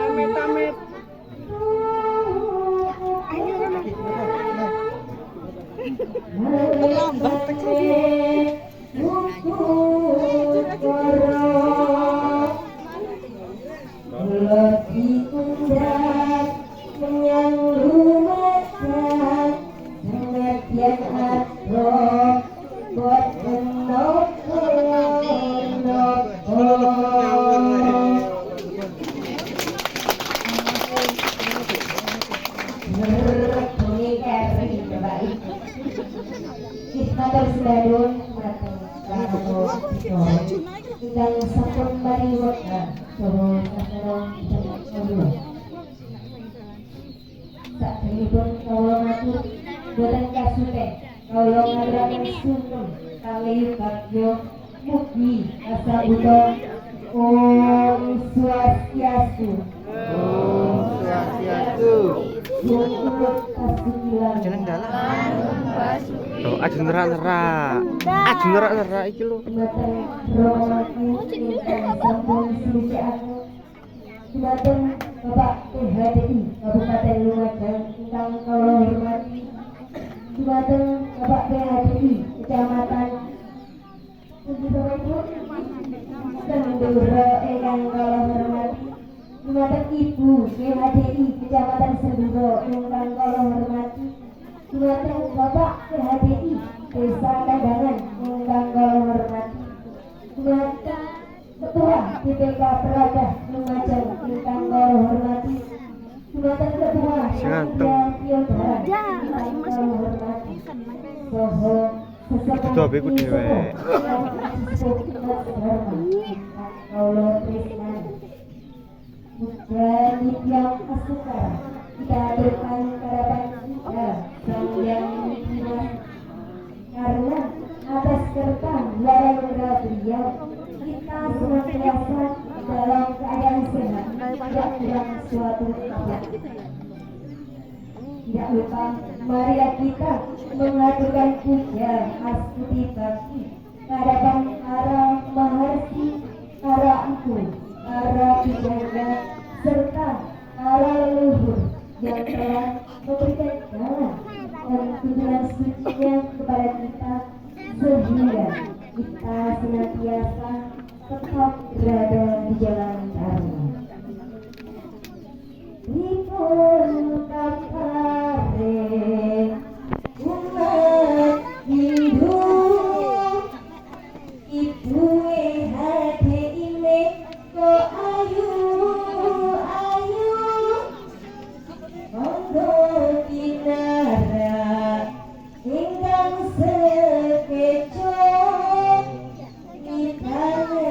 Amit-amit. Dan sampun mariwat terus sakderipun kawula matur boten kasupen kawula ngarani sumur kali bagyo mugi asabudha Om Swastiastu. Jeneng dalan. Oh, aja nerak-nerak. Aja nerak-nerak iki lho. Dumateng Bapak PHDI Kabupaten Lumajang ingkang kawula hormati. Dumateng Bapak PHDI Kecamatan Senduro ingkang kawula hormati. Dumateng Ibu PHDI Kecamatan Senduro ingkang kawula hormati. Dumateng Bapak PHDI Desa Kandangan ingkang kawula hormati. Dumateng Ketua DPK Peladah Lumajang ingkang kawula hormati. Dumateng Ketua Piodara ingkang kawula hormati. Saha Ketua beku dhewe. kawula tresnani. Muga Nityam Asukara kita aturkan harapan kita sang yang dimas karena atas kerta larang beliau kita senantiasa dalam keadaan sehat, tidak kurang suatu kabar. Tidak lupa marilah kita mengaturkan puja astuti bakti hadapan para maharsi, para empu, para bijaya serta para leluhur yang telah memberikan jalan dan tuntunan sucinya kepada kita sehingga kita senantiasa tetap berada di jalan dharma. Ripun kapare umat hidup ibu hati ini ko ayu monggo kinara ingkang sekeco ikane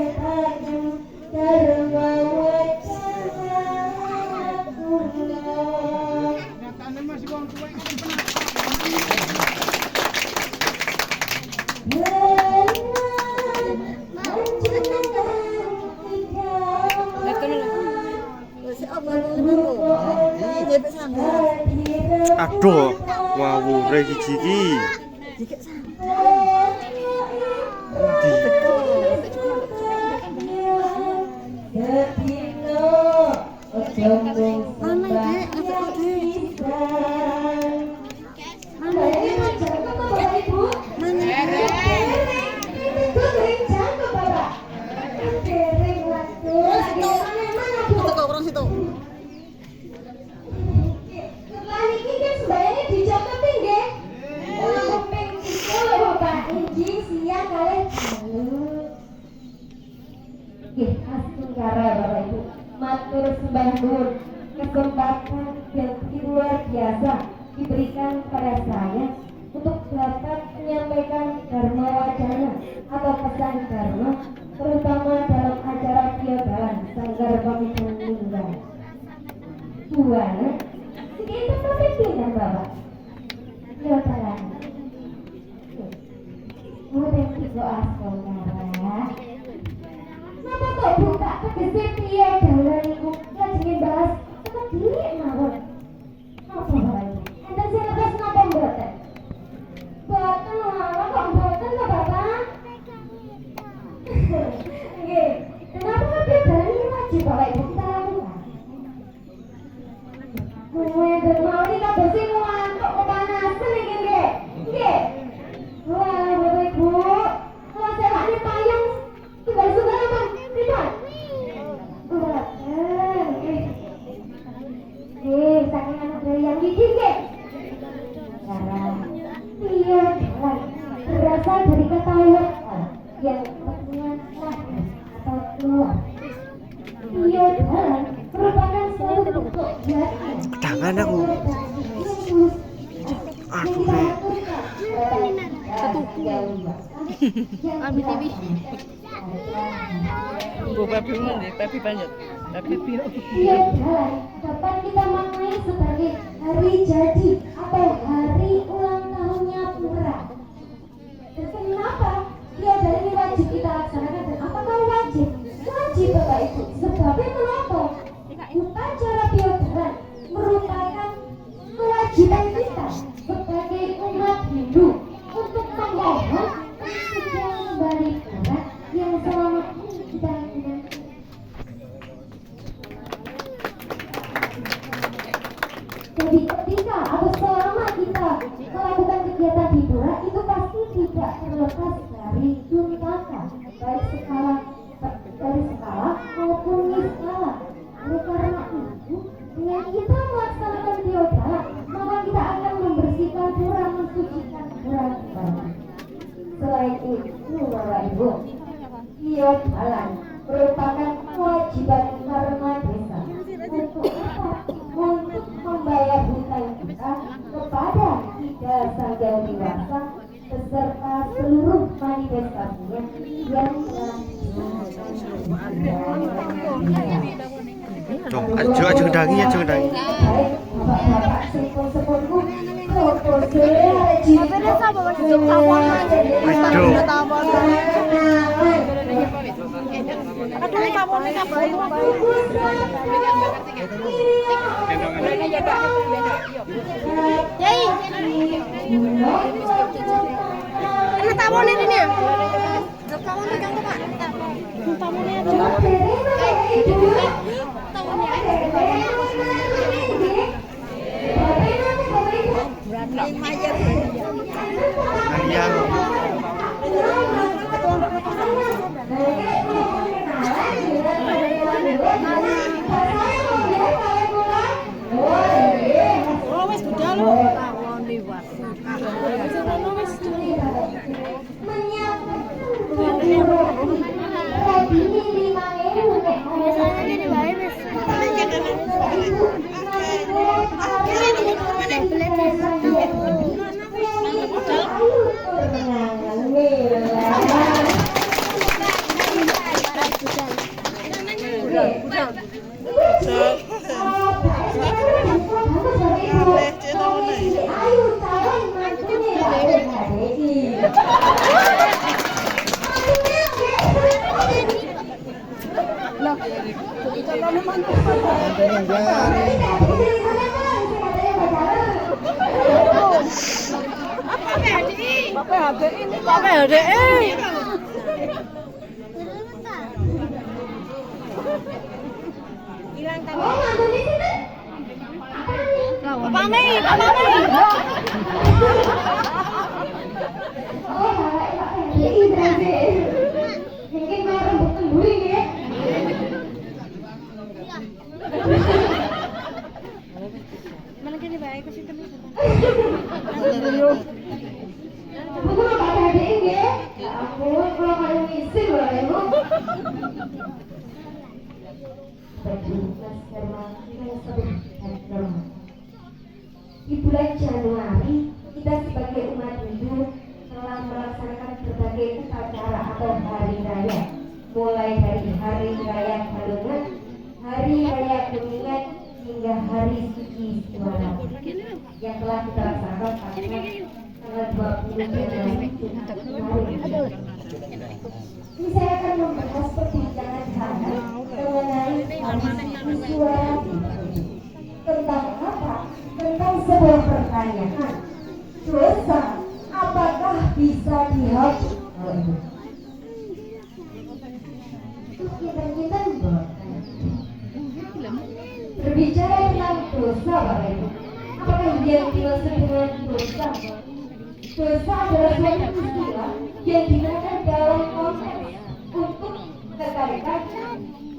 dharma wacana kula. Aduh, ngawure siji iki. Bapak Ibu, matur sembah nuwun kesempatan yang luar biasa diberikan pada saya untuk dapat menyampaikan dharma wacana atau pesan dharma, terutama dalam acara Piodalan Sanggar Pamidang Lingga. Buana, kita pemimpin kan Bapak? Piodalan. Mungkin kita asal Napa kok buka tegese piye dalan iku lajenge bahas tetep diri mawon. Apa bae? Enten sing lepas napa mboten? Boten lho, kok mboten to Bapak? Nggih, Gue mau kita bersih ngantuk kepanasan iki nggih. Nggih. Wah, Bapak Ibu. Kalau sewa ini payung tunggal-tunggal apa? Tidak. Wah, saking anak dari yang gigi nggih. Sekarang iya, berasal dari kata lokal yang artinya lahir atau keluar. Iya, merupakan suatu bentuk jati. Tangan aku. Aduh, Ambil TV. Gue babi mana? Babi banyak. Babi biru. Iya, dapat kita maknai sebagai hari jadi atau hari ulang tahunnya Pura. Dan kenapa dia dari ini wajib kita laksanakan dan apakah wajib? Wajib Bapak Ibu. Sebabnya kenapa? Upacara biodaran merupakan kewajiban kita sebagai umat Hindu untuk memohon sejak kembali Pura yang selama ini kita lakukan. Jadi ketika atau selama kita melakukan kegiatan di Pura itu pasti tidak terlepas dari tuntaka baik skala maupun niskala. Oleh karena itu, dengan kita melaksanakan biodaran, maka kita akan membersihkan Pura, mensucikan Pura kembali. Selain itu, Bapak Ibu, biodaran merupakan kewajiban karma desa. Untuk apa? Untuk membayar hutang kita kepada tiga sangga dewasa beserta seluruh manifestasinya yang aja ngendangi. baik bapak-bapak sepon-seponku proposal di bulan Januari kita sebagai umat Hindu telah melaksanakan berbagai upacara atau hari raya, mulai dari hari raya Galungan, hari raya Kuningan hingga hari suci Suara yang telah kita laksanakan pada tanggal 20 Januari kemarin. Ini saya akan membahas perbincangan hangat mengenai hari Suara tentang apa? Tentang sebuah pertanyaan, dosa apakah bisa dihapus? Kita berbicara tentang dosa dosa, Bapak Ibu. Apakah yang dimaksud dengan dosa? Dosa adalah suatu peristiwa yang digunakan dalam konteks untuk kebaikan,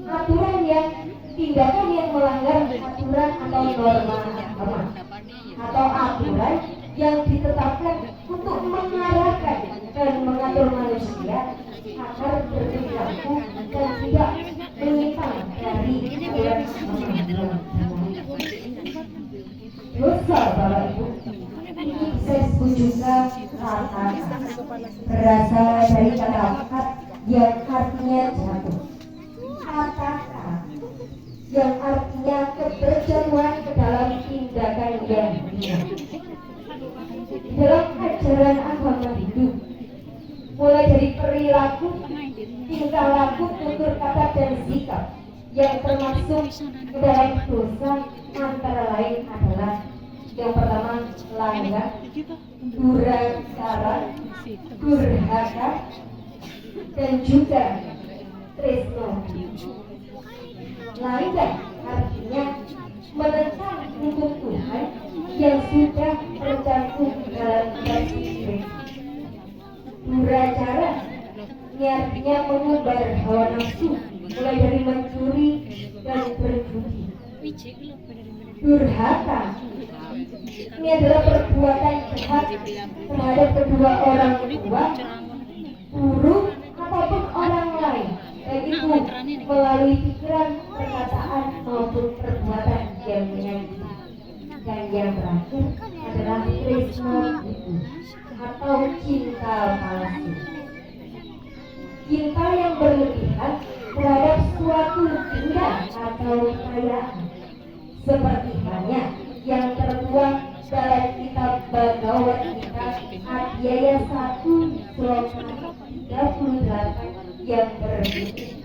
aturan yang tindakan yang melanggar aturan atau norma agama, atau aturan yang ditetapkan untuk mengarahkan dan mengatur manusia agar berperilaku dan tidak menyimpang dari aturan agama. Dosa, Bapak Ibu, ini bisa disebut juga kata, berasal dari kata kat yang artinya jatuh, kata yang artinya keberjatuhan ke dalam tindakan yang hina. Dalam ajaran agama Hindu, mulai dari perilaku, tingkah laku, tutur kata dan sikap yang termasuk ke dalam dosa antara lain adalah yang pertama langgar, durhaka, dan juga tresno. Langgar artinya menentang hukum Tuhan yang sudah tercantum dalam kitab suci. Durhaka artinya mengumbar hawa nafsu, mulai dari mencuri dan berjudi. Durhaka ini adalah perbuatan jahat terhadap kedua orang tua, guru ataupun orang lain, baik itu melalui pikiran, perkataan maupun perbuatan yang menyakiti. Dan yang terakhir adalah tresno itu atau cinta palsu. Cinta yang berlebihan terhadap suatu benda atau kekayaan, seperti halnya yang tertuang dalam kitab Bhagavad Gita Adhyaya 1 sloka 38 yang berbunyi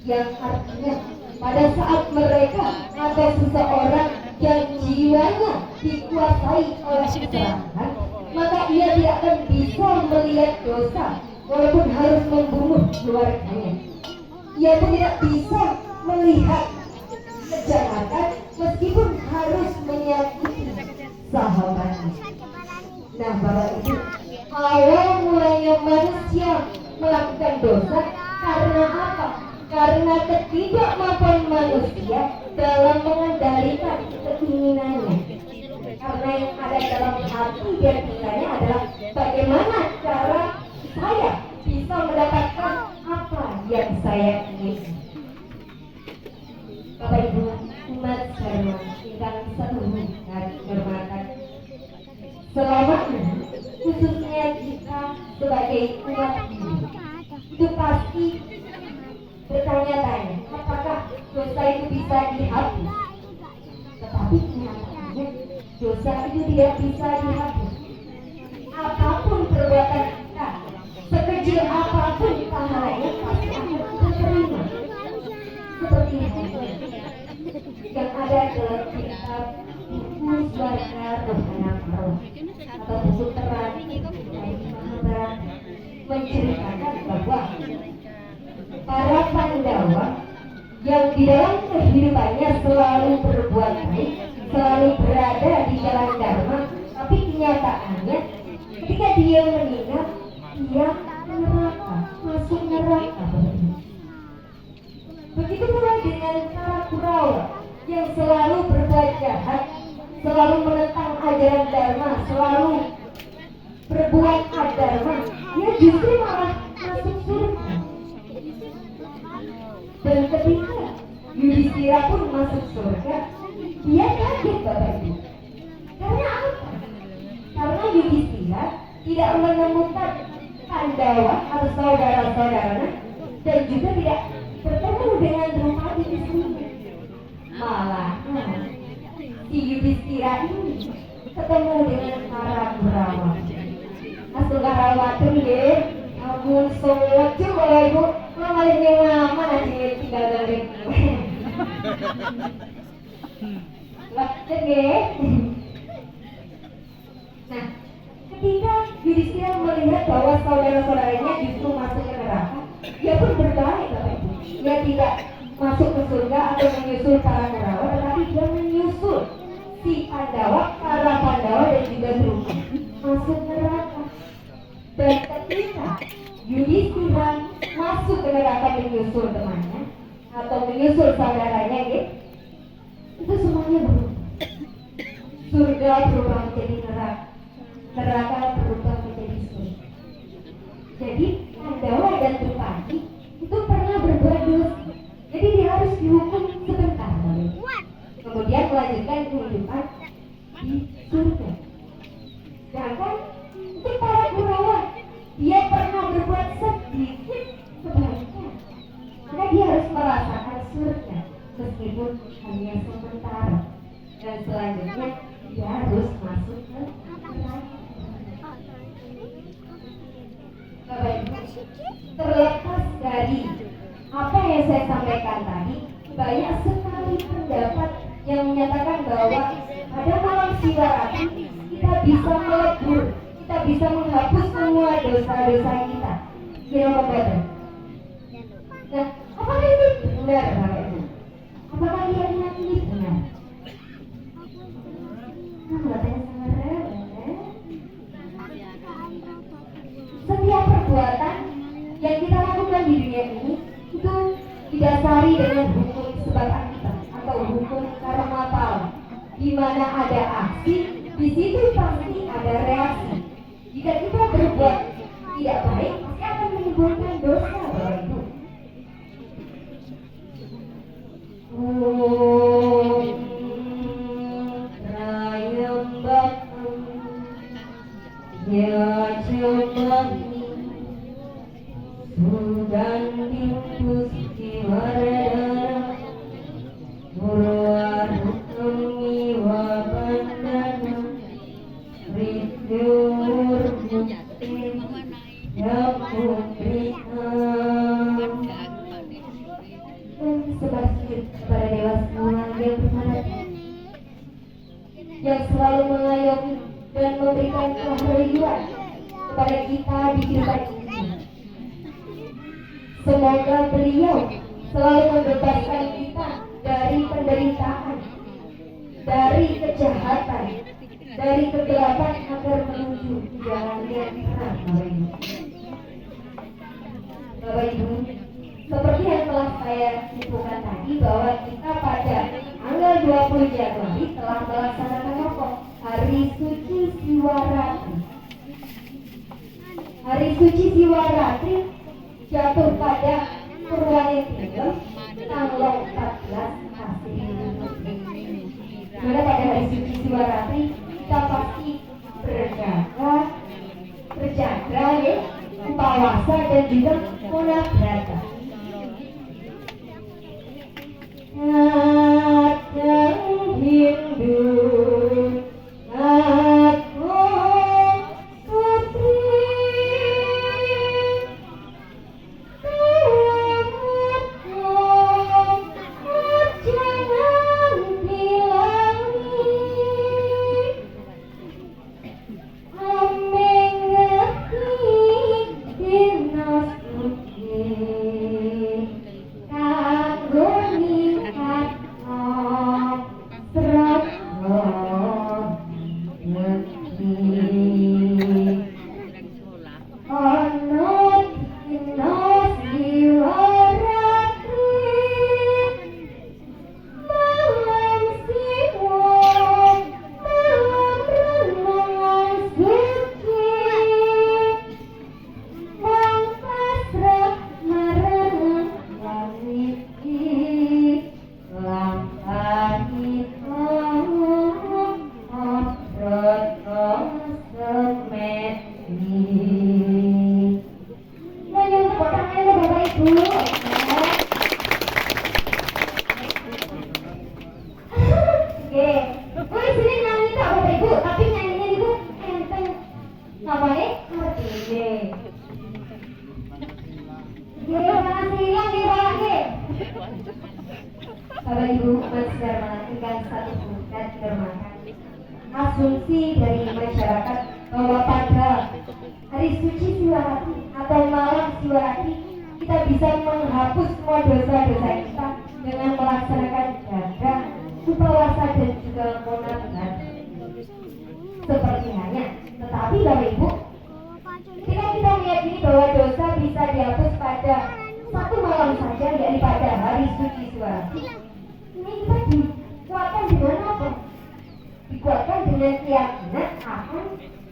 yang artinya pada saat mereka atau seseorang yang jiwanya dikuasai oleh serangan, maka ia tidak akan bisa melihat dosa walaupun harus membunuh keluarganya. Ia pun tidak bisa melihat kejahatan meskipun harus menyakiti sahabatnya. Nah, Bapak Ibu, awal mulanya manusia melakukan dosa karena apa? Karena ketidakmampuan manusia dalam mengendalikan keinginannya. Karena yang ada dalam hati dan pikirannya adalah bagaimana cara saya bisa mendapatkan apa yang saya inginkan. Bapak Ibu umat sekalian ingkang seluruh dan hormatan, selama ini khususnya kita sebagai umat Hindu itu pasti bertanya-tanya apakah dosa itu bisa dihapus. Tetapi kenyataannya dosa itu tidak bisa dihapus. Apapun perbuatan kita, sekecil apapun pahalanya pasti akan kita terima. Seperti itu yang ada dalam kitab buku Swarga Rohana Maruh atau buku terang Mahabharata menceritakan bahwa para Pandawa yang di dalam kehidupannya selalu berbuat baik, selalu berada di jalan dharma, tapi kenyataannya ketika dia meninggal, dia neraka, masuk neraka. Begitu pula dengan para Kurawa yang selalu berbuat jahat, selalu menentang ajaran dharma, selalu berbuat adharma, dia justru malah masuk surga. Dan ketika Yudhistira pun masuk surga, dia kaget Bapak Ibu. Karena apa? Karena Yudhistira tidak menemukan Pandawa atau saudara-saudaranya dan juga tidak bertemu dengan Draupadi istrinya. Malah si Yudhistira ini ketemu dengan para Kurawa. Asal Karawatun nggih, ampun sojo Bapak Ibu, mamalihnya lama nanti tinggal dari. Lanjut nggih. Nah, ketika Yudhistira melihat bahwa saudara-saudaranya justru masuk ke neraka, dia pun berbalik Bapak Ibu. Dia tidak masuk ke surga atau menyusul para Kurawa, tetapi dia menyusul si Pandawa, para Pandawa dan juga Draupadi masuk neraka. Dan ketika Yudhistira masuk ke neraka menyusul temannya atau menyusul saudaranya, itu semuanya berubah. Surga berubah menjadi neraka, neraka berubah menjadi surga. Jadi Pandawa dan Draupadi itu pernah berbuat dosa, jadi dia harus dihukum sebentar, kemudian melanjutkan kehidupan di surga. Sedangkan untuk para Kurawa, dia pernah berbuat sedikit kebaikan, maka dia harus merasakan surga meskipun hanya sementara, dan selanjutnya dia harus masuk ke neraka. Bapak Ibu, terlepas dari apa yang saya sampaikan tadi, banyak sekali pendapat yang menyatakan bahwa pada malam Siwarati kita bisa melebur, kita bisa menghapus semua dosa-dosa kita. Kira betul. Nah, apakah ini benar, Bapak Ibu? Apakah keyakinan ini benar? Setiap perbuatan yang kita lakukan di dunia ini itu didasari dengan hukum sebab akibat atau hukum karma pala. Di mana ada aksi, di situ pasti ada reaksi. Jika kita berbuat tidak baik, pasti akan menimbulkan dosa, Bapak Ibu. Ya Jomani Sugandi Pusti Waradana Murwarukami Wabandana Rityur Mukti Yaputrihan. Sebasir kepada Dewa semua yang bermanfaat, yang selalu mengayomi dan memberikan kehadiran kepada kita di kehidupan ini. Semoga beliau selalu membebaskan kita dari penderitaan, dari kejahatan, dari kegelapan agar menuju jalan yang terang. Bapak Ibu, seperti yang telah saya simpulkan tadi bahwa kita pada tanggal 20 Januari telah melaksanakan Hari Suci Siwarati. hari suci Siwaratri jatuh pada Purwaningrum tanggal 14 April. Mana pada hari suci Siwaratri kita pasti berjaga ya, upawasa dan juga monabrata. Kadang Hindu aku putri kamu jangan hilangi amengati dinas suci kanggo nikat Bapak Ibu masih melakukan satu bukan dermakan asumsi dari masyarakat bahwa pada hari suci Siwaratri atau malam Siwaratri kita bisa menghapus semua dosa-dosa kita dengan melaksanakan jaga, upawasa dan juga monabrata seperti halnya. Tetapi Bapak Ibu, ketika kita meyakini bahwa dosa bisa dihapus pada satu malam saja, yakni pada hari suci Siwaratri, ini kita dikuatkan dengan apa? Dikuatkan dengan keyakinan akan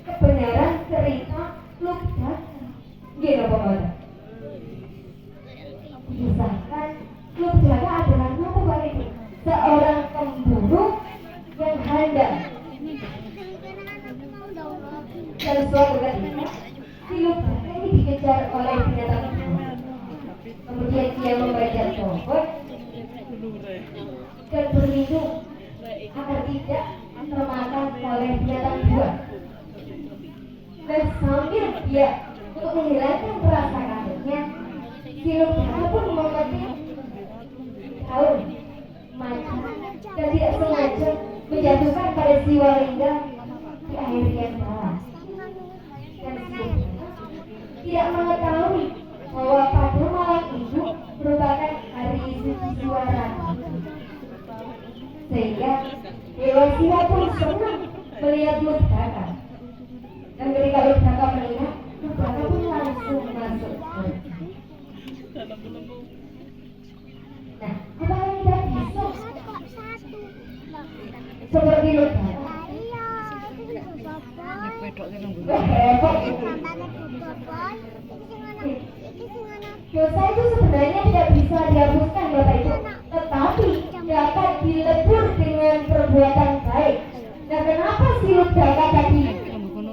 kebenaran cerita Lubdaka. Gila Bapak. Disahkan Lubdaka adalah apa Bapak Ibu? Seorang pemburu yang handal. Dan suatu ketika si Lubdaka ini dikejar oleh binatang buas. Kemudian dia membaca pohon dan berlindung agar tidak termakan oleh binatang buas. Dan sambil dia untuk menghilangkan rasa kagetnya, si Lubdaka pun memetik daun manja dan tidak sengaja menjatuhkan pada si Walengga di air yang dalam. Dan si Lubdaka tidak mengetahui bahwa pada malam itu merupakan hari suci Siwaratri. Sehingga Dewa Siwa pun senang melihat Lubdaka. Dan ketika Lubdaka melihat, Lubdaka pun langsung masuk. Nah, apakah kita bisa seperti Lubdaka? Dosa itu sebenarnya tidak bisa dihapuskan Bapak Ibu, tetapi dapat dilebur dengan perbuatan baik. Nah, kenapa si Lubdaka tadi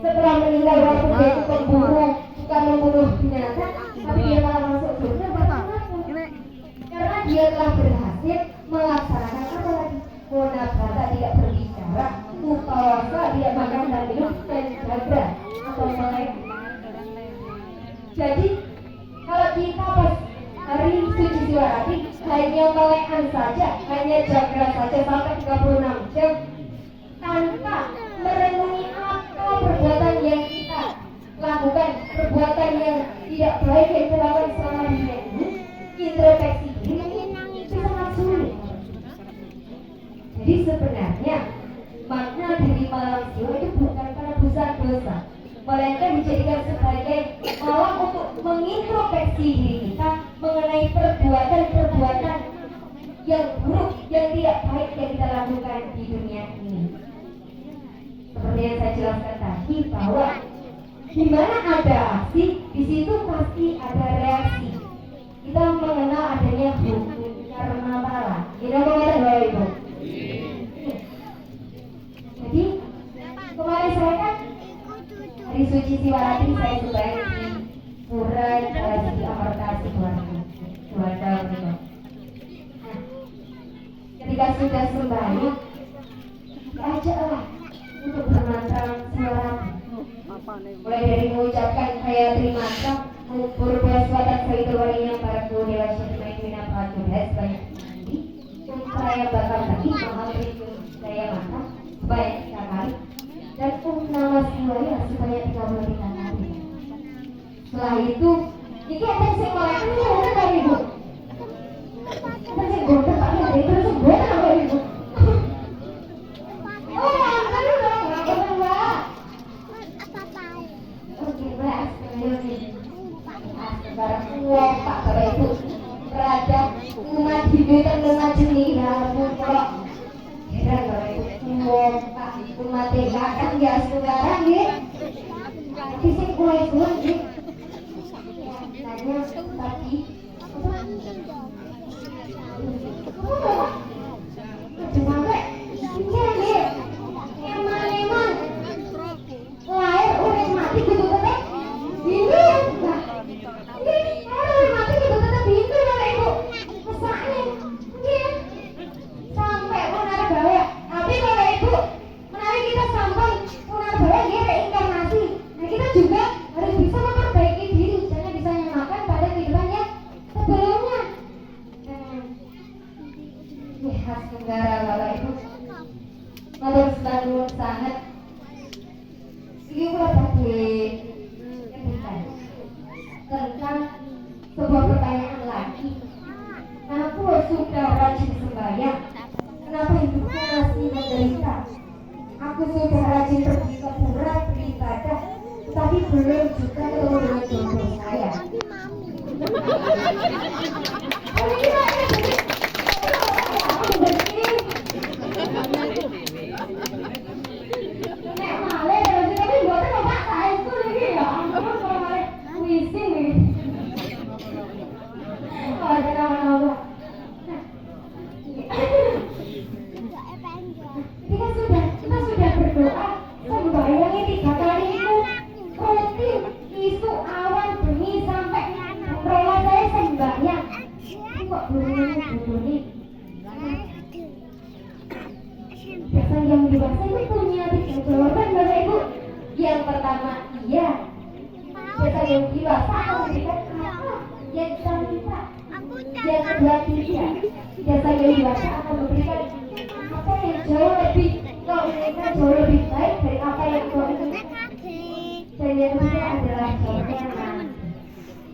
setelah meninggal waktu dia itu pemburu, bukan membunuh binatang, tapi dia malah masuk surga? Karena dia telah berhasil melaksanakan apa lagi? Monabrata, tidak berbicara, upawasa, tidak makan dan minum, dan jaga atau melek. Jadi kalau kita pas hari suci Siwaratri hanya melekan saja, hanya jaga saja sampai 36 jam tanpa merenungi apa perbuatan yang kita lakukan, perbuatan yang tidak baik yang kita lakukan selama dunia ini, introspeksi diri itu sangat sulit. Jadi sebenarnya makna dari malam Siwa itu bukan penebusan dosa, melainkan dijadikan sebagai malam untuk mengintrospeksi diri kita mengenai perbuatan-perbuatan yang buruk, yang tidak baik yang kita lakukan di dunia ini. Seperti yang saya jelaskan tadi bahwa Di mana ada aksi, di situ pasti ada reaksi. Kita mengenal adanya hukum karma pala. Kita mengenal bahwa itu. Jadi kemarin saya kan hari suci Siwaratri saya sembahyang di Pura Siti Amartasi Juanda gitu. Ketika sudah sembahyang, ajaklah untuk bermantra Siwaratri. Mulai dari mengucapkan Hayatri mantra, Purba Swatan Saitul Warinya Paraku Dewa Syakimai Wina Patudah sebanyak mandi, saya bakal lagi mengambil daya mantra sebanyak 3 kali dan nama Siwaya sebanyak 33 kali. Setelah itu, ini ada yang sekolah ini ada dari ibu. Ada yang gondel pak ada itu terus gondel apa ibu? Oh, kan udah nggak mbak. Oke mbak, sekarang uang pak bapak ibu berada umat hidup dan umat jenis ya kalau heran bapak ibu uang pak umat akan ya sekarang ya. Tapi saya mulai pulang ya. Tanya tadi sampai ini eman lahir udah mati gitu tetap bintu nah ini lahir mati gitu tetap bintu bapak ibu mesaknya ini sampai punar bawah tapi bapak ibu menawi kita sampai punar bawah dia reinkarnasi nah kita juga harus bisa memperbaiki diri jangan bisa nyamakan pada kehidupan yang sebelumnya ini khas negara bapak ibu matur selalu sangat ini pula tadi tentang sebuah pertanyaan lagi aku sudah rajin sembahyang kenapa hidupku masih menderita aku sudah rajin pergi ke pura beribadah tapi belum juga ketemu dengan jodoh saya kita sudah berdoa sembahyangnya 3 kali itu rutin isu awan bengi sampai rela saya sembahyang kok bunyi biasa yang dewasa itu punya 3 jawaban bapak ibu yang pertama iya biasa yang dewasa akan memberikan apa yang kita minta yang kedua tidak biasa yang dewasa akan memberikan apa yang jauh lebih kau inginkan jauh lebih baik dari apa yang kau inginkan dan yang ketiga adalah jawabnya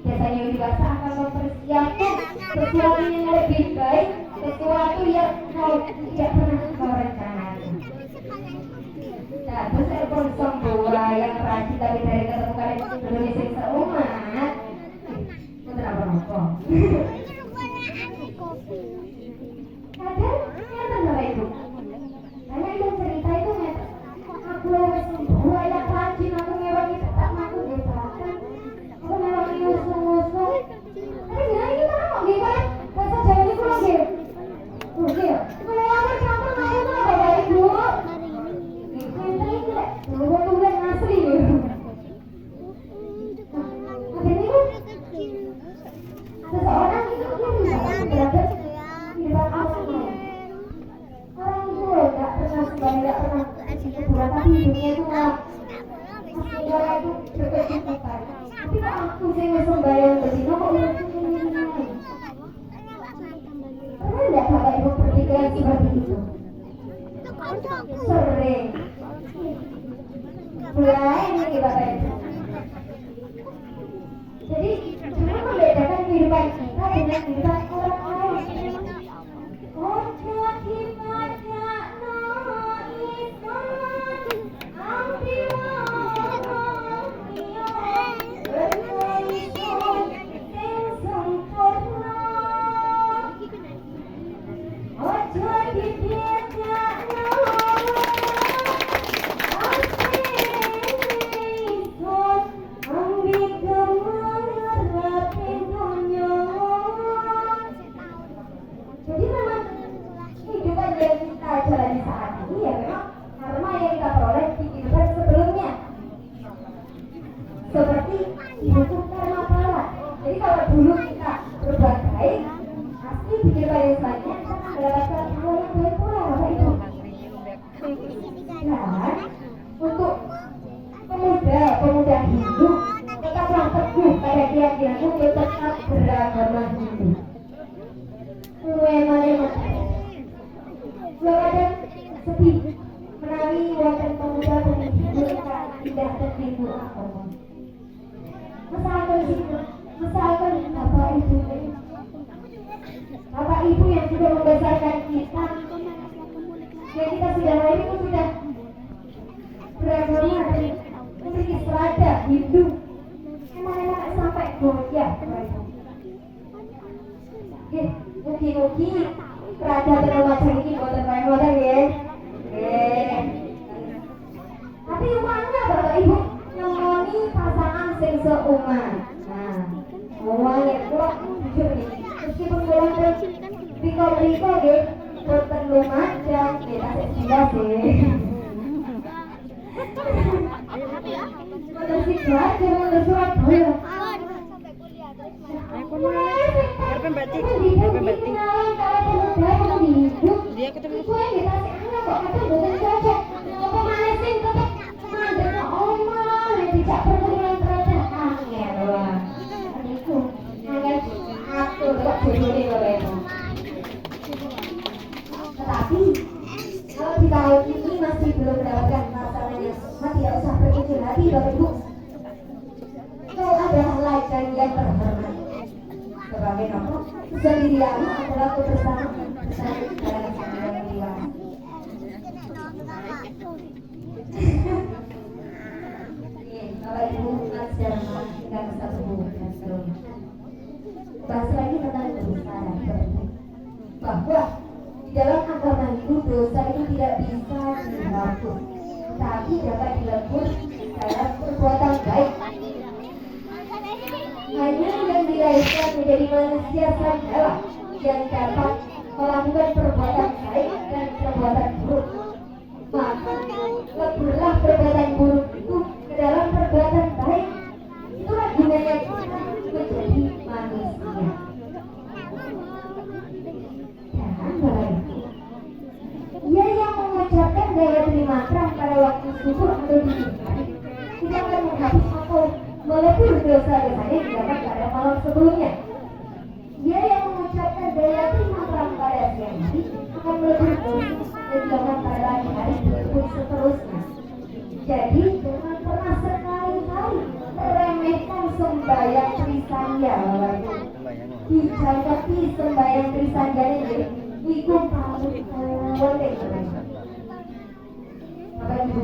biasanya yang dewasa akan mempersiapkan sesuatu yang lebih baik sesuatu yang kau tidak pernah kau rencanakan nah terus telepon sembuh yang rajin tapi dari ketemu kalian Indonesia seumat itu kenapa rokok kadang nyata bapak ibu karena yang cerita itu nyata aku lewat sembuh yang rajin aku ngewangi tetap aku dibahkan aku ngewangi usung-usung tapi gimana ini mana mau gimana bahasa Jawa ini kurang gitu oke melewati campur kamu tuh bapak ibu ini tidak tulen asli gitu ada ini seseorang itu dia bisa berada di depan asli orang itu gak pernah sembahyang gak pernah hiburan tapi hidupnya itu malah asli orang itu berkecukupan tapi kok aku sih sembahyang berzina kok udah ini pernah gak bapak ibu berpikiran seperti itu? Sering mulai ini bapak ibu jadi cuma membedakan kehidupan kita dengan kehidupan orang lain ojo ibadah no iman seperti dihukum karma pala. Jadi kalau dulu kita berbuat baik, pasti pikir baik selanjutnya kita akan mendapatkan hal yang baik pula, Bapak Ibu. Dan untuk pemuda Hindu tetaplah teguh pada keyakinan untuk tetap beragama Hindu. Memang belum ada sedih menawi wonten pemuda-pemudi Hindu ingkang tidak tertipu agama. Misalkan Bapak Ibu yang sudah membesarkan kita, yang kita sudah lahir itu sudah beragama dan memiliki selada Hindu, emang sampai goyah. Mugi-mugi selada dan macam ini boten main-main ya. Tapi uangnya Bapak Ibu nyomoni pasangan sing seuman. Nah, uangnya kok jujur nih. Meskipun kurang riko-riko nggih, boten lumajang, kita jelas sih. Boten sih belajar nang Surabaya. Dia ketemu tetapi kalau di tahun ini masih belum mendapatkan pasangannya, tidak usah berkecil hati Bapak Ibu. Itu adalah lajang yang terhormat. Sebagai nama, kesendirian adalah kebersamaan dalam kesadaran jiwa. Bapak Ibu, sejarah kita bisa berhubung dan seterusnya. Bahas lagi tentang kebesaran bahwa di dalam agama Hindu dosa itu tidak bisa dihapus, tapi dapat dilebur dalam perbuatan baik. Hanya yang dilahirkan menjadi manusia sajalah yang dapat melakukan perbuatan baik dan perbuatan buruk. Maka leburlah perbuatan buruk itu ke dalam perbuatan baik. Itulah gunanya kita menjadi manusia. Ia yang mengucapkan Gayatri Mantra pada waktu subuh atau dini hari tidak akan menghapus atau melebur dosa-dosanya yang didapat pada malam sebelumnya. Ia yang mengucapkan Gayatri Mantra pada siang hari akan melebur dosa yang didapat pada pagi hari pun seterusnya. Jadi jangan pernah sekali-kali meremehkan sembahyang Trisandya, Bapak Ibu. Dijangkati sembahyang Trisandya ini iku paling penting. Bapak Ibu,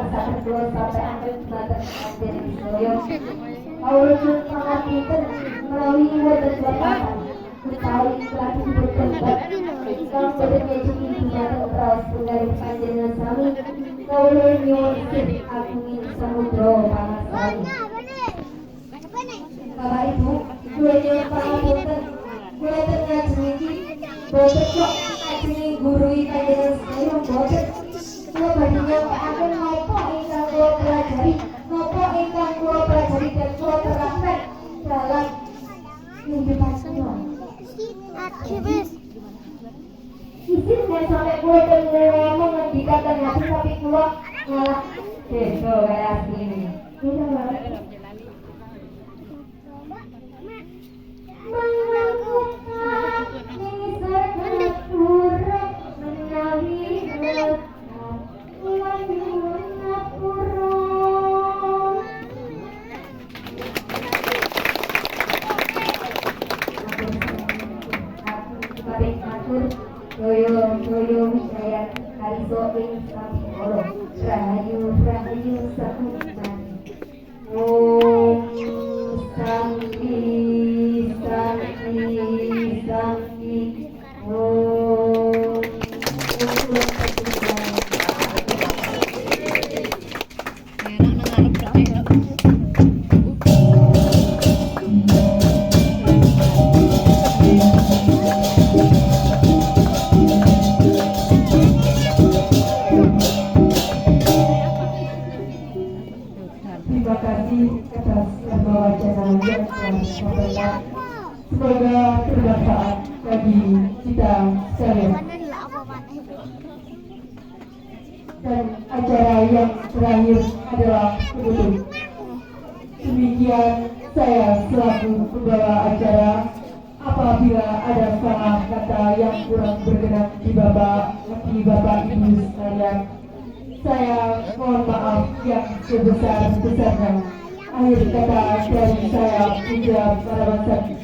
saben kula sampai akhir batas panjenengan sedaya. Kawula nyuwun pangapunten menawi wonten bapakan utawi lagi bertempat ingkang boten ngejeki dumateng raos penggalih panjenengan sami. Kawula nyuwun agunging samudra pangarsani. Bapak Ibu, kula nyuwun pangapunten kula teng ngajeng iki boten kok ajeng gurui panjenengan sedaya boten. Kula badhe nyampaiaken napa ingkang kula pelajari, napa ingkang kula pelajari dan kula terapkan dalam kehidupan kula. Izin dan sampai kula ngomong ngendikan dan hati tapi kula malah beda kayak gini. Beda banget. Doyo wisaya kariso ing samporo rahayu rahayu sakutan om santi santi santi om terima kasih atas semua wacana yang telah disampaikan. Semoga bermanfaat bagi kita sekalian. Dan acara yang terakhir adalah penutup. Demikian saya selaku pembawa acara. Apabila ada salah kata yang kurang berkenan di Bapak Ibu sekalian, saya mohon maaf yang sebesar-besarnya. Akhir kata dari saya, Indra Parawansan.